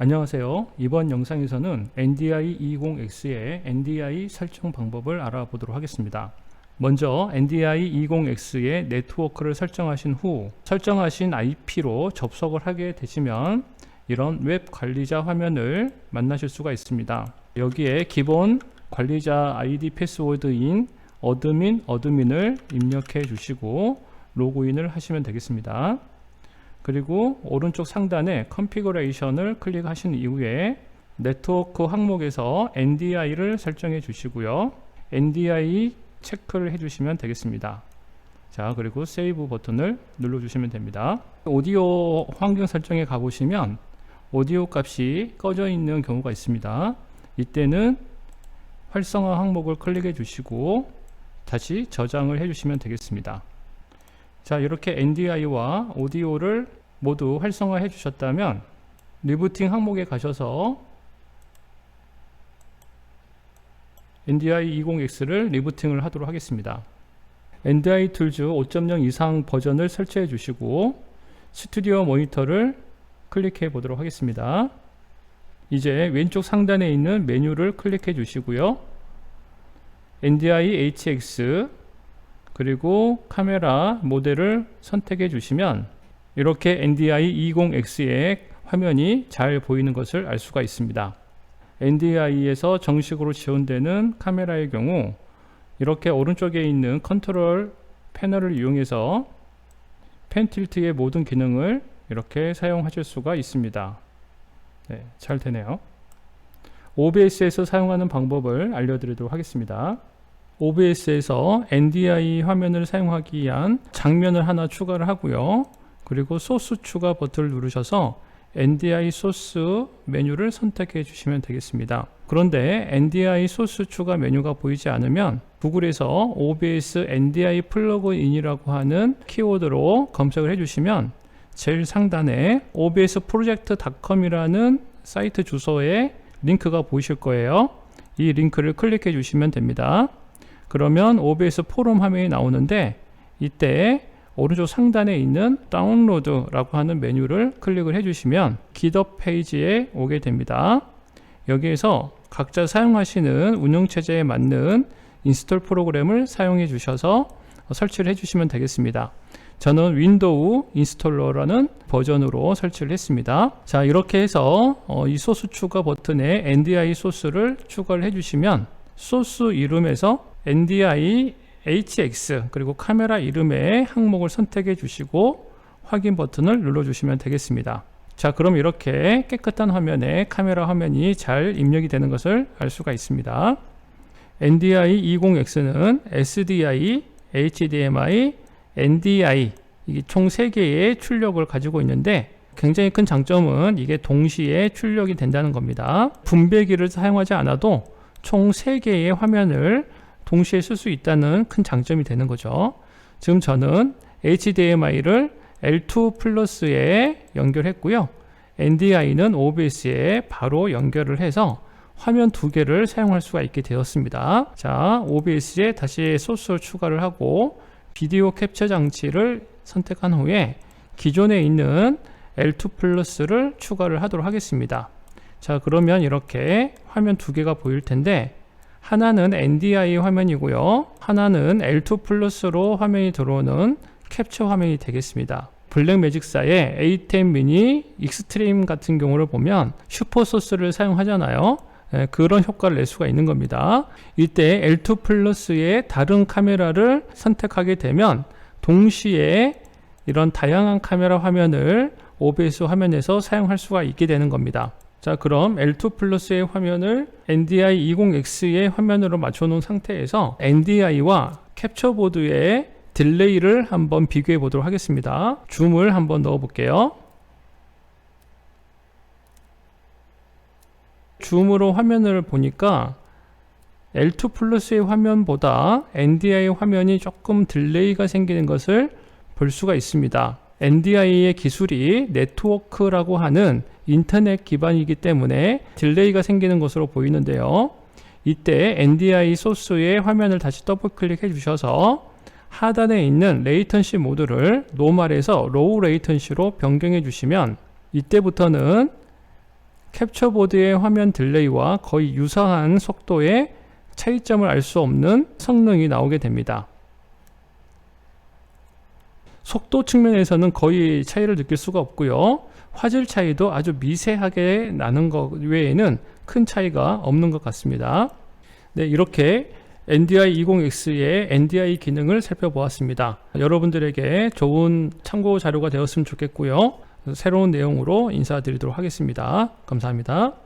안녕하세요. 이번 영상에서는 NDI20X의 NDI 설정 방법을 알아보도록 하겠습니다. 먼저 NDI20X의 네트워크를 설정하신 후 설정하신 IP로 접속을 하게 되시면 이런 웹 관리자 화면을 만나실 수가 있습니다. 여기에 기본 관리자 아이디 패스워드인 어드민을 입력해 주시고 로그인을 하시면 되겠습니다. 그리고 오른쪽 상단에 컨피그레이션을 클릭하신 이후에 네트워크 항목에서 NDI를 설정해 주시고요. NDI 체크를 해 주시면 되겠습니다. 자, 그리고 세이브 버튼을 눌러 주시면 됩니다. 오디오 환경 설정에 가보시면 오디오 값이 꺼져 있는 경우가 있습니다. 이때는 활성화 항목을 클릭해 주시고 다시 저장을 해 주시면 되겠습니다. 자, 이렇게 NDI와 오디오를 모두 활성화해 주셨다면 리부팅 항목에 가셔서 NDI20X를 리부팅을 하도록 하겠습니다. NDI 툴즈 5.0 이상 버전을 설치해 주시고 스튜디오 모니터를 클릭해 보도록 하겠습니다. 이제 왼쪽 상단에 있는 메뉴를 클릭해 주시고요. NDI HX 그리고 카메라 모델을 선택해 주시면 이렇게 NDI20X의 화면이 잘 보이는 것을 알 수가 있습니다. NDI에서 정식으로 지원되는 카메라의 경우 이렇게 오른쪽에 있는 컨트롤 패널을 이용해서 펜 틸트의 모든 기능을 이렇게 사용하실 수가 있습니다. 네, 잘 되네요. OBS에서 사용하는 방법을 알려드리도록 하겠습니다. OBS에서 NDI 화면을 사용하기 위한 장면을 하나 추가를 하고요. 그리고 소스 추가 버튼을 누르셔서 NDI 소스 메뉴를 선택해 주시면 되겠습니다. 그런데 NDI 소스 추가 메뉴가 보이지 않으면 구글에서 OBS NDI 플러그인이라고 하는 키워드로 검색을 해 주시면 제일 상단에 obsproject.com이라는 사이트 주소에 링크가 보이실 거예요. 이 링크를 클릭해 주시면 됩니다. 그러면 OBS 포럼 화면이 나오는데 이때 오른쪽 상단에 있는 다운로드라고 하는 메뉴를 클릭을 해주시면 기덥 페이지에 오게 됩니다. 여기에서 각자 사용하시는 운영체제에 맞는 인스톨 프로그램을 사용해 주셔서 설치를 해주시면 되겠습니다. 저는 윈도우 인스톨러라는 버전으로 설치를 했습니다. 자, 이렇게 해서 이 소스 추가 버튼에 NDI 소스를 추가를 해주시면 소스 이름에서 NDI HX 그리고 카메라 이름의 항목을 선택해 주시고 확인 버튼을 눌러 주시면 되겠습니다. 자, 그럼 이렇게 깨끗한 화면에 카메라 화면이 잘 입력이 되는 것을 알 수가 있습니다. NDI20X는 SDI, HDMI, NDI 이게 총 3개의 출력을 가지고 있는데 굉장히 큰 장점은 이게 동시에 출력이 된다는 겁니다. 분배기를 사용하지 않아도 총 3개의 화면을 동시에 쓸 수 있다는 큰 장점이 되는 거죠. 지금 저는 HDMI를 L2 플러스에 연결했고요. NDI는 OBS에 바로 연결을 해서 화면 2개를 사용할 수가 있게 되었습니다. 자, OBS에 다시 소스를 추가를 하고 비디오 캡처 장치를 선택한 후에 기존에 있는 L2 플러스를 추가를 하도록 하겠습니다. 자, 그러면 이렇게 화면 2개가 보일 텐데 하나는 NDI 화면이고요. 하나는 L2 플러스로 화면이 들어오는 캡처 화면이 되겠습니다. 블랙매직사의 A10 미니 익스트림 같은 경우를 보면 슈퍼소스를 사용하잖아요. 그런 효과를 낼 수가 있는 겁니다. 이때 L2 플러스의 다른 카메라를 선택하게 되면 동시에 이런 다양한 카메라 화면을 OBS 화면에서 사용할 수가 있게 되는 겁니다. 자, 그럼 L2 플러스의 화면을 NDI20X의 화면으로 맞춰 놓은 상태에서 NDI와 캡처보드의 딜레이를 한번 비교해 보도록 하겠습니다. 줌을 한번 넣어 볼게요. 줌으로 화면을 보니까 L2 플러스의 화면보다 NDI 화면이 조금 딜레이가 생기는 것을 볼 수가 있습니다. NDI의 기술이 네트워크라고 하는 인터넷 기반이기 때문에 딜레이가 생기는 것으로 보이는데요. 이때 NDI 소스의 화면을 다시 더블 클릭해 주셔서 하단에 있는 레이턴시 모드를 노멀에서 로우 레이턴시로 변경해 주시면 이때부터는 캡처보드의 화면 딜레이와 거의 유사한 속도의 차이점을 알 수 없는 성능이 나오게 됩니다. 속도 측면에서는 거의 차이를 느낄 수가 없고요. 화질 차이도 아주 미세하게 나는 것 외에는 큰 차이가 없는 것 같습니다. 네, 이렇게 NDI-20X의 NDI 기능을 살펴보았습니다. 여러분들에게 좋은 참고 자료가 되었으면 좋겠고요. 새로운 내용으로 인사드리도록 하겠습니다. 감사합니다.